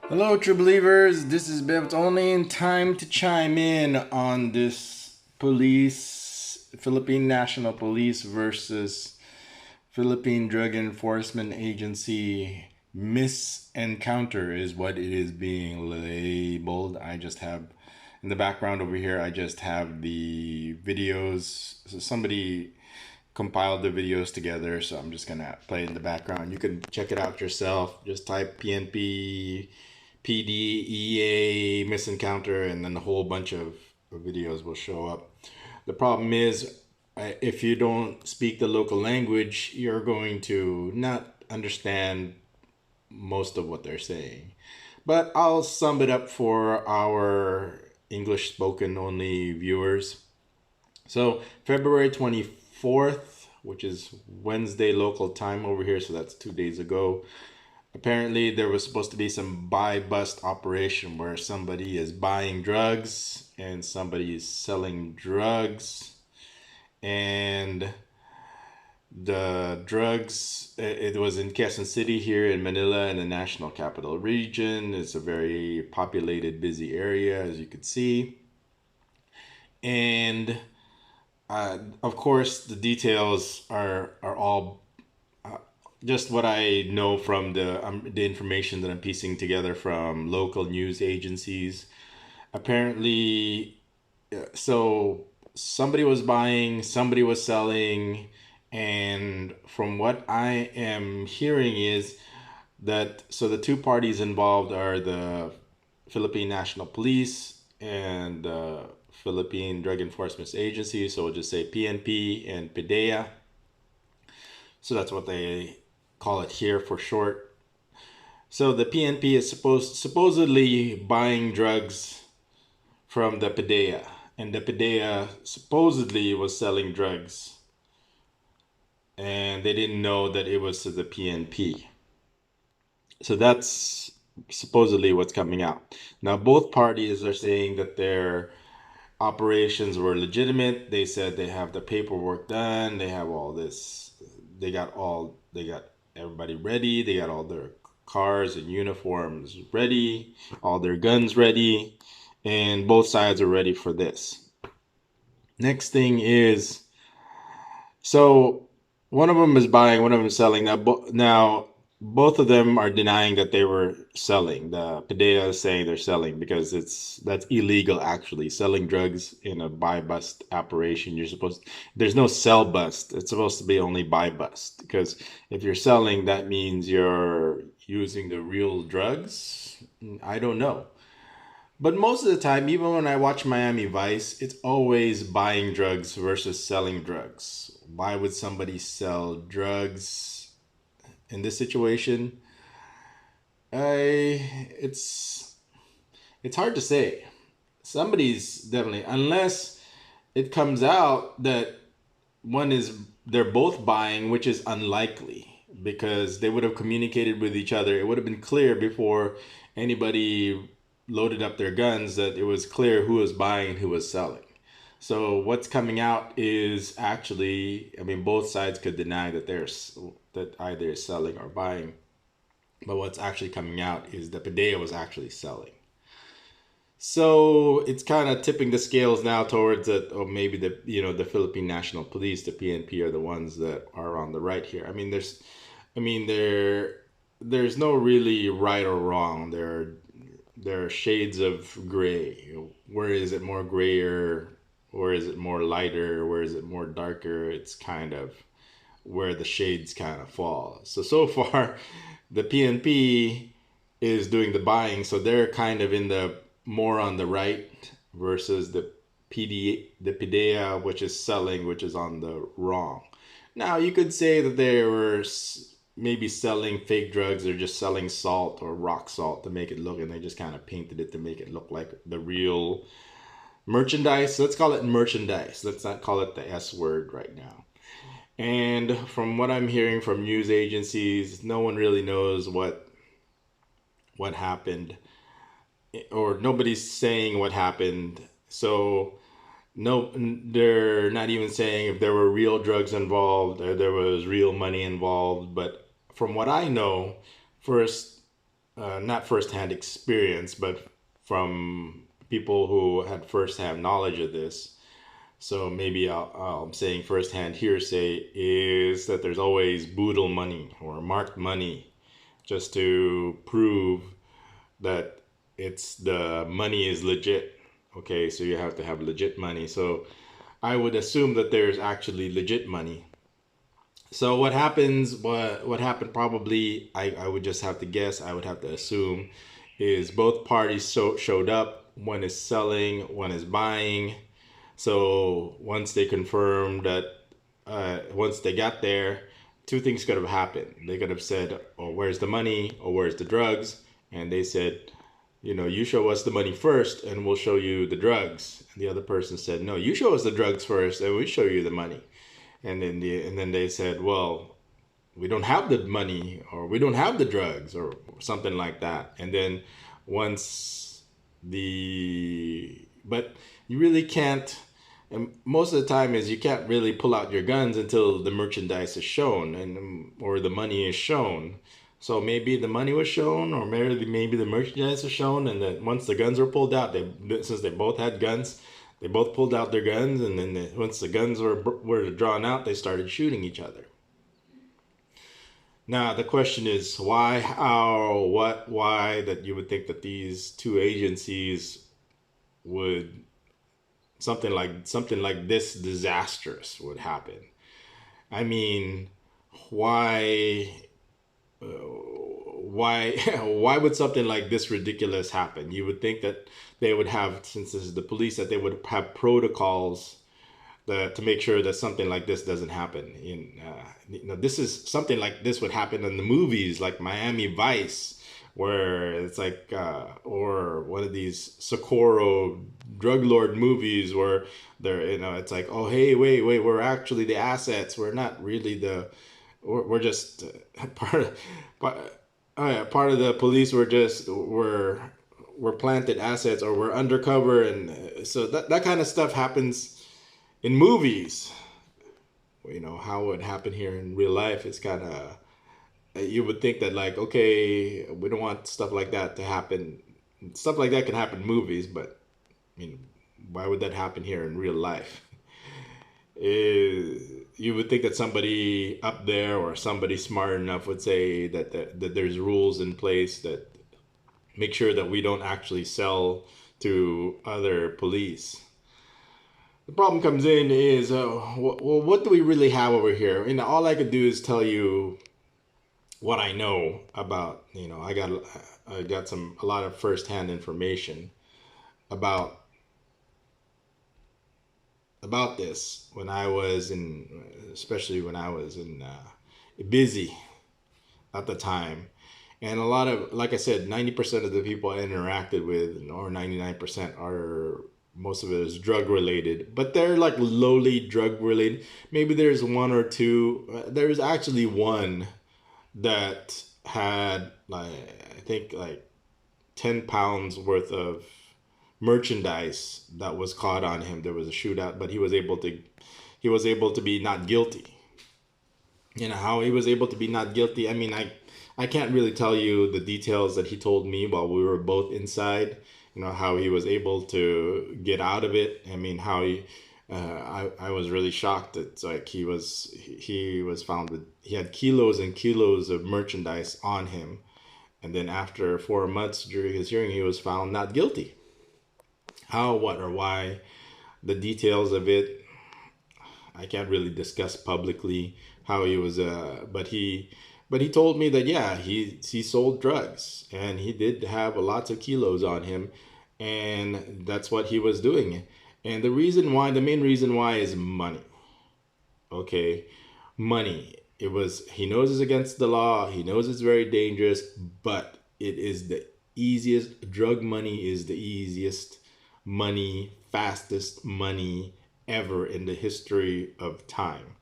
Hello, true believers. This is Bev. It's only in time to chime in on this Philippine National Police versus Philippine Drug Enforcement Agency misencounter is what it is being labeled. I just have in the background over here, I just have the videos. So somebody compiled the videos together, so I'm just gonna play it in the background. You can check it out yourself. Just type PNP PDEA Misencounter, and then a whole bunch of videos will show up. The problem is, if you don't speak the local language, you're going to not understand most of what they're saying. But I'll sum it up for our English spoken only viewers. So, February 24th, which is Wednesday local time over here, so that's 2 days ago. Apparently, there was supposed to be some buy bust operation where somebody is buying drugs and somebody is selling drugs. And the drugs, it was in Quezon City here in Manila in the National Capital Region. It's a very populated, busy area, as you could see. And of course, the details are all just what I know from the information that I'm piecing together from local news agencies. Apparently, so somebody was buying, somebody was selling, and from what I am hearing is that so the two parties involved are the Philippine National Police and the Philippine Drug Enforcement Agency. So we'll just say PNP and PDEA. So that's what they call it here for short. So the PNP is supposedly buying drugs from the PDEA, and the PDEA supposedly was selling drugs, and they didn't know that it was to the PNP. So that's supposedly what's coming out. Now both parties are saying that their operations were legitimate. They said they have the paperwork done. They have all this. They got everybody ready. They got all their cars and uniforms ready, all their guns ready, and both sides are ready for this. Next thing is so one of them is buying, one of them is selling. Now both of them are denying that they were selling. The PDEA is saying they're selling because that's illegal actually. Selling drugs in a buy bust operation, there's no sell bust. It's supposed to be only buy bust because if you're selling, that means you're using the real drugs. I don't know. But most of the time, even when I watch Miami Vice, it's always buying drugs versus selling drugs. Why would somebody sell drugs in this situation? I it's hard to say. Somebody's definitely unless it comes out that one is they're both buying, which is unlikely because they would have communicated with each other. It would have been clear before anybody loaded up their guns that it was clear who was buying and who was selling. So what's coming out is actually, I mean, both sides could deny that that either is selling or buying, but what's actually coming out is that Padea was actually selling. So it's kind of tipping the scales now towards that, or maybe the Philippine National Police, the PNP, are the ones that are on the right here. I mean there's no really right or wrong. There are shades of gray. Where is it more grayer? Where is it more lighter? Where is it more darker? It's kind of where the shades kind of fall. So far, the PNP is doing the buying, so they're kind of in the more on the right versus the PDEA, which is selling, which is on the wrong. Now you could say that they were maybe selling fake drugs or just selling salt or rock salt to make it look, and they just kind of painted it to make it look like the real merchandise. Let's call it merchandise. Let's not call it the S word right now. And from what I'm hearing from news agencies, no one really knows what happened, or nobody's saying what happened. So no, they're not even saying if there were real drugs involved or there was real money involved. But from what I know, first, not firsthand experience, but from people who had firsthand knowledge of this. So maybe I'm saying firsthand hearsay is that there's always boodle money or marked money just to prove that it's the money is legit. Okay, so you have to have legit money. So I would assume that there's actually legit money. So what happens? What happened? Probably, I would just have to guess. I would have to assume, is both parties showed up. One is selling, one is buying. So once they confirmed that, once they got there, two things could have happened. They could have said, "Oh, where's the money? Or where's the drugs?" And they said, "You show us the money first, and we'll show you the drugs." And the other person said, "No, you show us the drugs first, and we show you the money." And then they said, "Well, we don't have the money, or we don't have the drugs, or something like that." And then once but you really can't, and most of the time is you can't really pull out your guns until the merchandise is shown, or the money is shown. So maybe the money was shown, or maybe the merchandise was shown, and then once the guns were pulled out, since they both had guns, they both pulled out their guns, and then once the guns were drawn out, they started shooting each other. Now the question is why, how, what, why that you would think that these two agencies would something like this disastrous would happen. I mean, why why why would something like this ridiculous happen? You would think that they would have, since this is the police, that they would have protocols to make sure that something like this doesn't happen. This is something like this would happen in the movies like Miami Vice, where it's like, or one of these Socorro drug lord movies where it's like, oh, hey, wait, we're actually the assets. We're not really we're just part of the police. We're planted assets, or we're undercover. And so that kind of stuff happens in movies. How it would happen here in real life is kind of, you would think that, like, okay, we don't want stuff like that to happen. Stuff like that can happen in movies, but I mean, why would that happen here in real life? You would think that somebody up there, or somebody smart enough, would say that there's rules in place that make sure that we don't actually sell to other police. The problem comes in is, well, what do we really have over here? All I could do is tell you what I know about. I got a lot of firsthand information about this when I was especially when I was in busy at the time. And a lot of, like I said, 90% of the people I interacted with, or 99%, are, most of it is drug related, but they're like lowly drug related. Maybe there's one or two. There's actually one that had, like, I think like 10 pounds worth of merchandise that was caught on him. There was a shootout, but he was able to be not guilty. How he was able to be not guilty, I mean, I can't really tell you the details that he told me while we were both inside. How he was able to get out of it. I mean, how I was really shocked. It's like he was found with, he had kilos and kilos of merchandise on him, and then after 4 months during his hearing, he was found not guilty. How, what, or why, the details of it, I can't really discuss publicly. How he was, but he told me that, yeah, he sold drugs, and he did have lots of kilos on him, and that's what he was doing. And the main reason why is money. Okay, money. He knows it's against the law. He knows it's very dangerous, but it is the easiest. Drug money is the easiest money, fastest money ever in the history of time.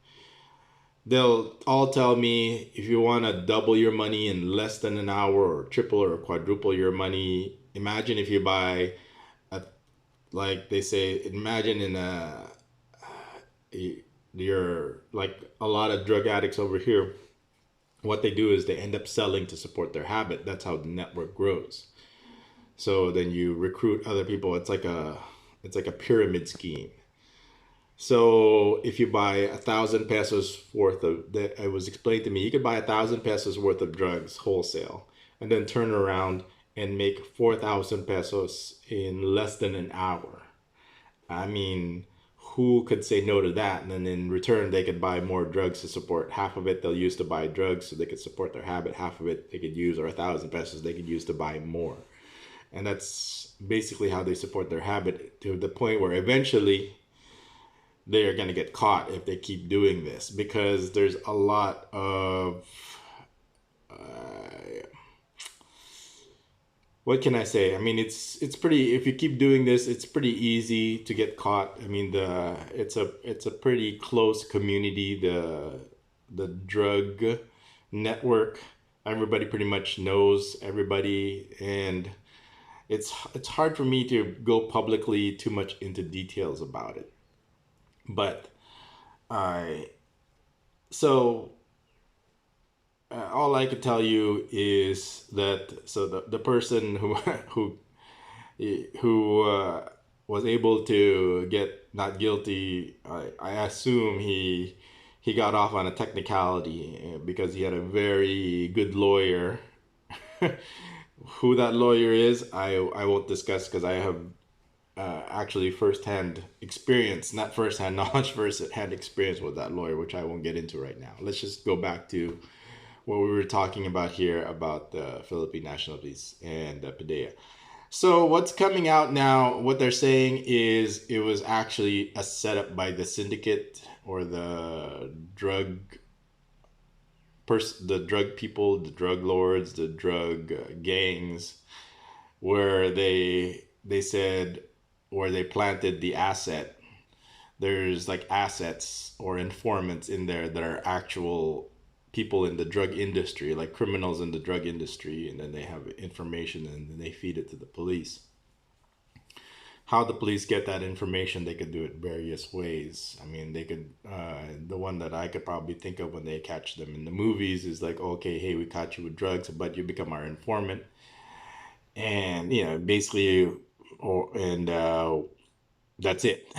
They'll all tell me, if you want to double your money in less than an hour, or triple or quadruple your money, imagine if you buy like they say, imagine you're like a lot of drug addicts over here. what they do is they end up selling to support their habit. That's how the network grows. So then you recruit other people. It's like a pyramid scheme. So if you buy 1,000 pesos worth of that, it was explained to me, you could buy 1,000 pesos worth of drugs wholesale, and then turn around and make 4,000 pesos in less than an hour. I mean, who could say no to that? And then in return, they could buy more drugs to support. Half of it they'll use to buy drugs so they could support their habit. Half of it they could use, or 1,000 pesos they could use to buy more. And that's basically how they support their habit, to the point where eventually they are going to get caught if they keep doing this, because there's a lot of uh, what can I say? I mean, it's pretty. If you keep doing this, it's pretty easy to get caught. I mean, the it's a pretty close community. The drug network. Everybody pretty much knows everybody, and it's hard for me to go publicly too much into details about it. But I so all I could tell you is that, so the person who who who was able to get not guilty, I assume he got off on a technicality, because he had a very good lawyer. Who that lawyer is, I won't discuss, because I have actually firsthand experience, not firsthand knowledge, firsthand experience with that lawyer, which I won't get into right now. Let's just go back to what we were talking about here about the Philippine National Police and the PDEA. So what's coming out now, what they're saying is it was actually a setup by the syndicate, or the drug people, the drug lords, the drug gangs, where they said, where they planted the asset. There's like assets or informants in there that are actual people in the drug industry, like criminals in the drug industry, and then they have information and then they feed it to the police. How the police get that information, they could do it various ways. I mean, they could, the one that I could probably think of when they catch them in the movies is like, okay, hey, we caught you with drugs, but you become our informant. And, basically, that's it.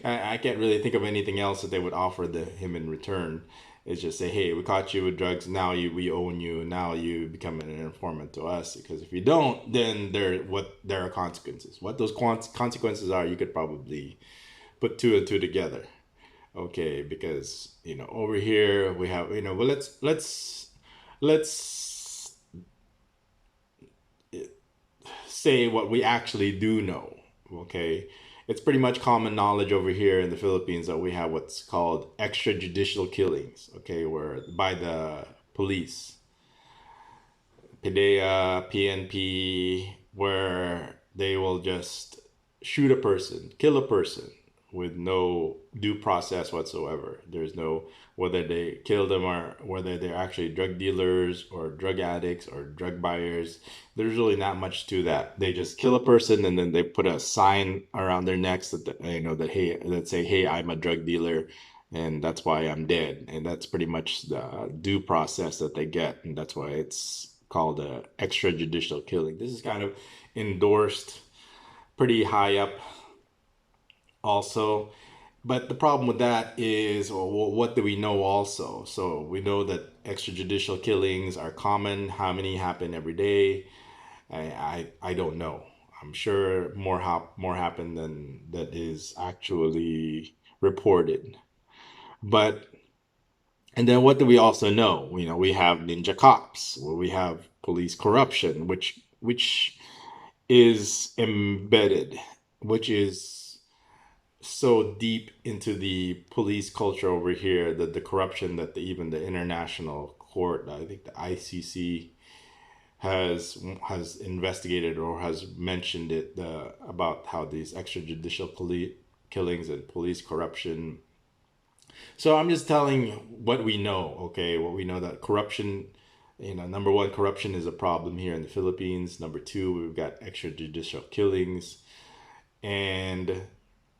I can't really think of anything else that they would offer him in return. It's just say, hey, we caught you with drugs. Now we own you. Now you become an informant to us. Because if you don't, then there are consequences. What those consequences are, you could probably put two and two together. Okay, because over here we have, well, let's say what we actually do know. Okay, it's pretty much common knowledge over here in the Philippines that we have what's called extrajudicial killings. Okay, where by the police, PDEA, PNP, where they will just shoot a person, kill a person with no due process whatsoever. There's no, whether they kill them or whether they're actually drug dealers or drug addicts or drug buyers. There's really not much to that. They just kill a person and then they put a sign around their necks that that, hey, that say, hey, I'm a drug dealer, and that's why I'm dead. And that's pretty much the due process that they get, and that's why it's called a extrajudicial killing. This is kind of endorsed pretty high up also. But the problem with that is, well, what do we know also? So we know that extrajudicial killings are common. How many happen every day? I don't know. I'm sure more happen than that is actually reported. But and then what do we also know? We have ninja cops, where we have police corruption, which is embedded, which is so deep into the police culture over here, that the corruption that even the international court, I think the ICC, has investigated or has mentioned it, about how these extrajudicial killings and police corruption. So I'm just telling what we know, okay? What we know, that corruption, number one, corruption is a problem here in the Philippines. Number two, we've got extrajudicial killings. And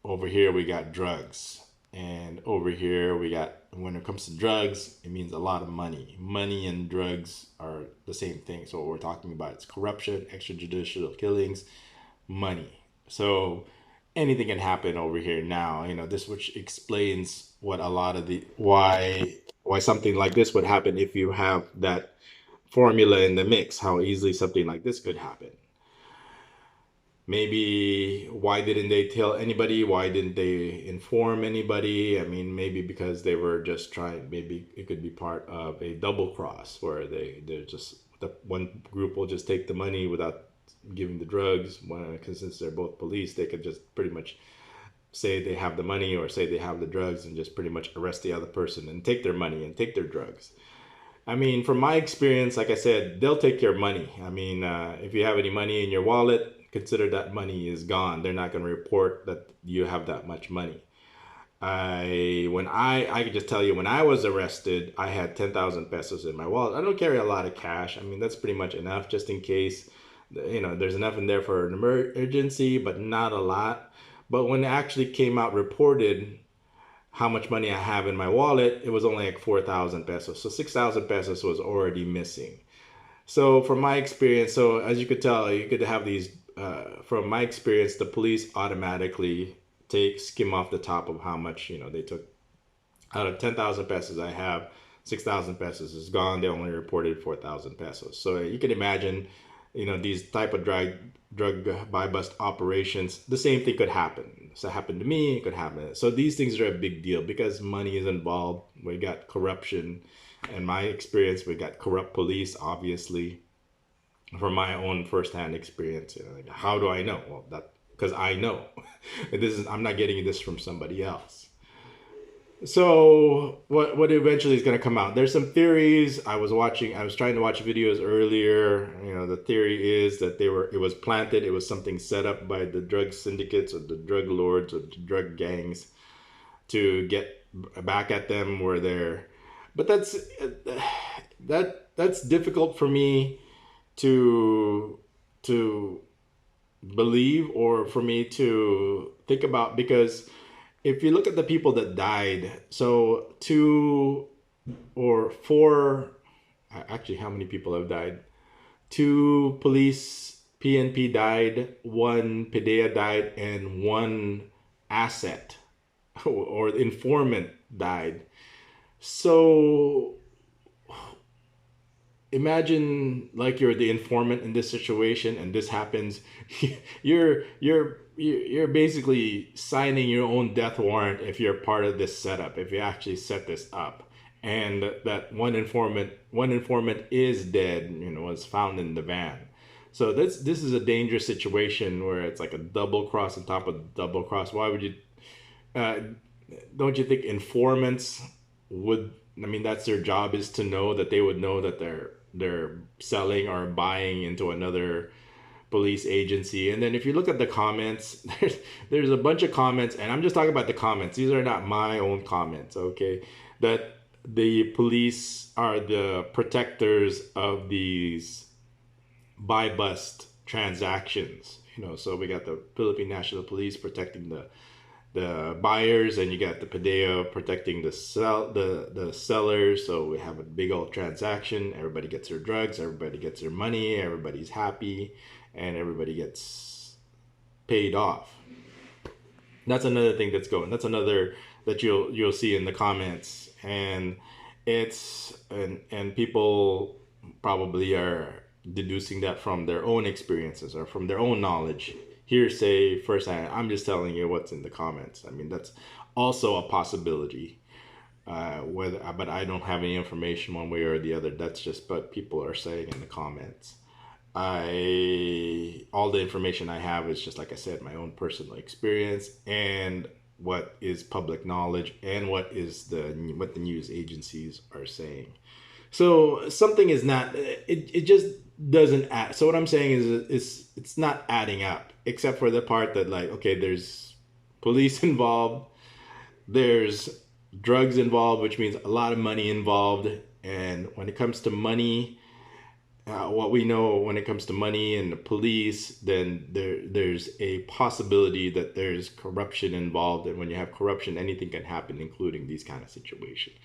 over here we got drugs. And over here we got when it comes to drugs, it means a lot of money. Money and drugs are the same thing. So what we're talking about, it's corruption, extrajudicial killings, money. So anything can happen over here now. This which explains what a lot of the why something like this would happen if you have that formula in the mix. How easily something like this could happen. Maybe why didn't they tell anybody? Why didn't they inform anybody? I mean, maybe because they were just trying. Maybe it could be part of a double cross where they're just the one group will just take the money without giving the drugs. Because since they're both police, they could just pretty much say they have the money or say they have the drugs and just pretty much arrest the other person and take their money and take their drugs. I mean, from my experience, like I said, they'll take your money. I mean, if you have any money in your wallet, consider that money is gone. They're not going to report that you have that much money. I could just tell you, when I was arrested, I had 10,000 pesos in my wallet. I don't carry a lot of cash. I mean, that's pretty much enough just in case, there's enough in there for an emergency, but not a lot. But when it actually came out reported how much money I have in my wallet, it was only like 4,000 pesos. So 6,000 pesos was already missing. So from my experience, so as you could tell, you could have these, from my experience, the police automatically skim off the top of how much, they took. Out of 10,000 pesos I have, 6,000 pesos is gone. They only reported 4,000 pesos. So you can imagine, these type of drug buy bust operations, the same thing could happen. So it happened to me, it could happen. So these things are a big deal because money is involved. We got corruption. In my experience, we got corrupt police, obviously. From my own firsthand experience, like, how do I know? Well, that because I know. I'm not getting this from somebody else. So what eventually is going to come out? There's some theories. I was trying to watch videos earlier. The theory is that it was planted. It was something set up by the drug syndicates or the drug lords or the drug gangs to get back at them where they're. But that's difficult for me to believe or for me to think about, because if you look at the people that died, so 2 or 4, actually, how many people have died? 2 police PNP died, 1 PDEA died, and 1 asset or informant died. So imagine like you're the informant in this situation and this happens. You're basically signing your own death warrant if you're part of this setup, if you actually set this up, and that one informant is dead, was found in the van. So this is a dangerous situation where it's like a double cross on top of double cross. Why would you don't you think informants would, I mean, that's their job, is to know that they would know that they're selling or buying into another police agency. And then if you look at the comments, there's a bunch of comments, and I'm just talking about the comments. These are not my own comments, okay? That the police are the protectors of these buy bust transactions. So we got the Philippine National Police protecting the buyers, and you got the PDEA protecting the sellers. So we have a big old transaction. Everybody gets their drugs, everybody gets their money, everybody's happy, and everybody gets paid off. That's another thing that's going. That's another that you'll see in the comments, and and people probably are deducing that from their own experiences or from their own knowledge. Hearsay, firsthand. I'm just telling you what's in the comments. I mean, that's also a possibility. But I don't have any information one way or the other. That's just what people are saying in the comments. All the information I have is just, like I said, my own personal experience and what is public knowledge and what the news agencies are saying. So something is not. It just doesn't add. So what I'm saying is it's not adding up, except for the part that, like, okay, there's police involved, there's drugs involved, which means a lot of money involved, and when it comes to money, what we know when it comes to money and the police, then there's a possibility that there's corruption involved. And when you have corruption, anything can happen, including these kind of situations.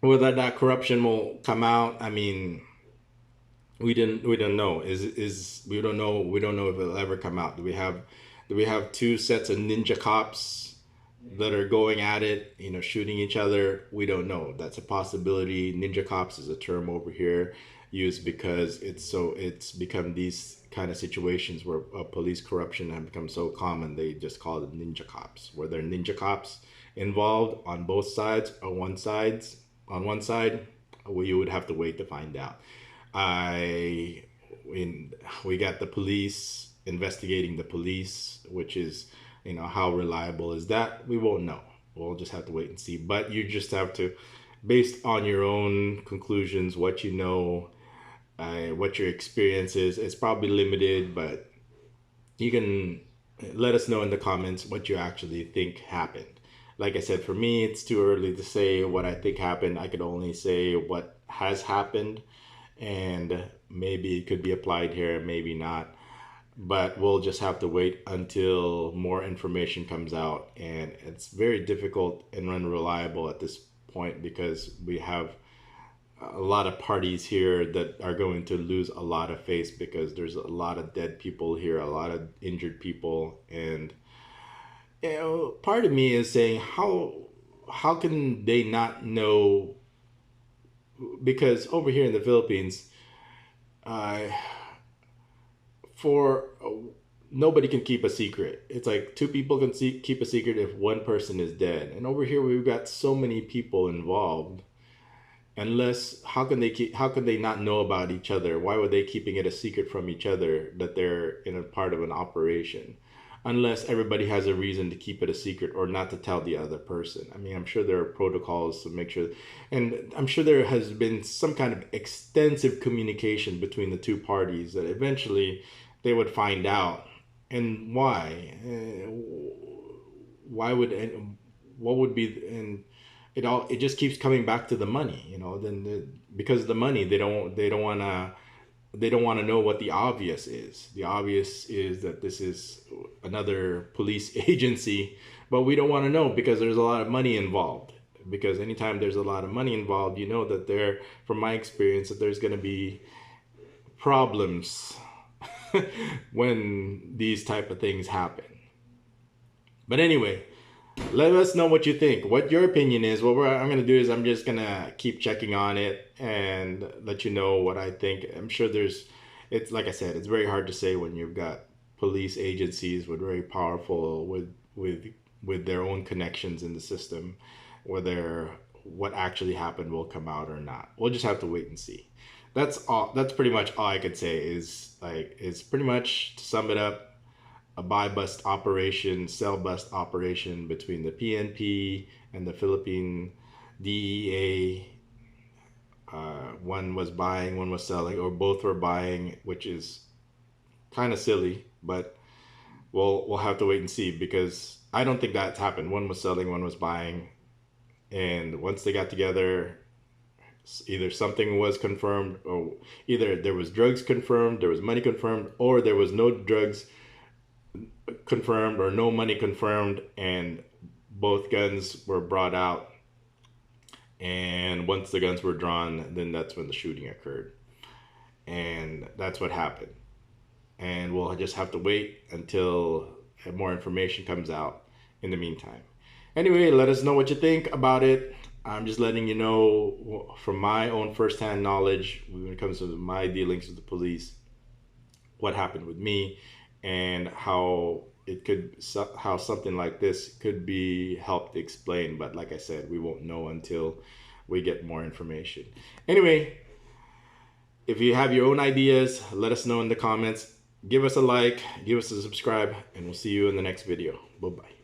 Whether that corruption will come out, I mean, we don't know. Is we don't know if it'll ever come out. Do we have two sets of ninja cops that are going at it, shooting each other? We don't know. That's a possibility. Ninja cops is a term over here used because it's become these kind of situations where police corruption have become so common. They just call it ninja cops. Were there ninja cops involved on both sides or on one side? Well, you would have to wait to find out. I we got the police investigating the police, which is, how reliable is that? We won't know. We'll just have to wait and see. But you just have to, based on your own conclusions, what you know, what your experience is. It's probably limited, but you can let us know in the comments what you actually think happened. Like I said, for me, it's too early to say what I think happened. I could only say what has happened, and maybe it could be applied here, maybe not. But we'll just have to wait until more information comes out. And it's very difficult and unreliable at this point because we have a lot of parties here that are going to lose a lot of face because there's a lot of dead people here, a lot of injured people. And part of me is saying, how can they not know? Because over here in the Philippines, for nobody can keep a secret. It's like two people can keep a secret if one person is dead. And over here we've got so many people involved. Unless, how can they not know about each other? Why were they keeping it a secret from each other that they're in a part of an operation? Unless everybody has a reason to keep it a secret or not to tell the other person. I mean, I'm sure there are protocols to make sure, and I'm sure there has been some kind of extensive communication between the two parties that eventually they would find out. And why? Why would, what would be, and it just keeps coming back to the money, because of the money, they don't want to know what the obvious is. The obvious is that this is another police agency, but we don't want to know because there's a lot of money involved. Because anytime there's a lot of money involved, that from my experience, that there's going to be problems when these type of things happen. But anyway, let us know what you think, what your opinion is. What I'm going to do is I'm just going to keep checking on it and let you know what I think. I'm sure it's like I said, it's very hard to say when you've got police agencies with very powerful, with their own connections in the system, whether what actually happened will come out or not. We'll just have to wait and see. That's all. That's pretty much all I could say is pretty much, to sum it up, a buy bust operation, sell bust operation between the PNP and the Philippine DEA. One was buying, one was selling, or both were buying, which is kind of silly, but we'll have to wait and see, because I don't think that's happened. One was selling, one was buying, and once they got together, either something was confirmed, or either there was drugs confirmed, there was money confirmed, or there was no drugs confirmed or no money confirmed, and both guns were brought out. And once the guns were drawn, then that's when the shooting occurred. And that's what happened. And we'll just have to wait until more information comes out in the meantime. Anyway, let us know what you think about it. I'm just letting you know from my own firsthand knowledge when it comes to my dealings with the police, what happened with me, and how something like this could be helped explain. But like I said, we won't know until we get more information. Anyway, if you have your own ideas, let us know in the comments. Give us a like, give us a subscribe, and we'll see you in the next video. Bye-bye.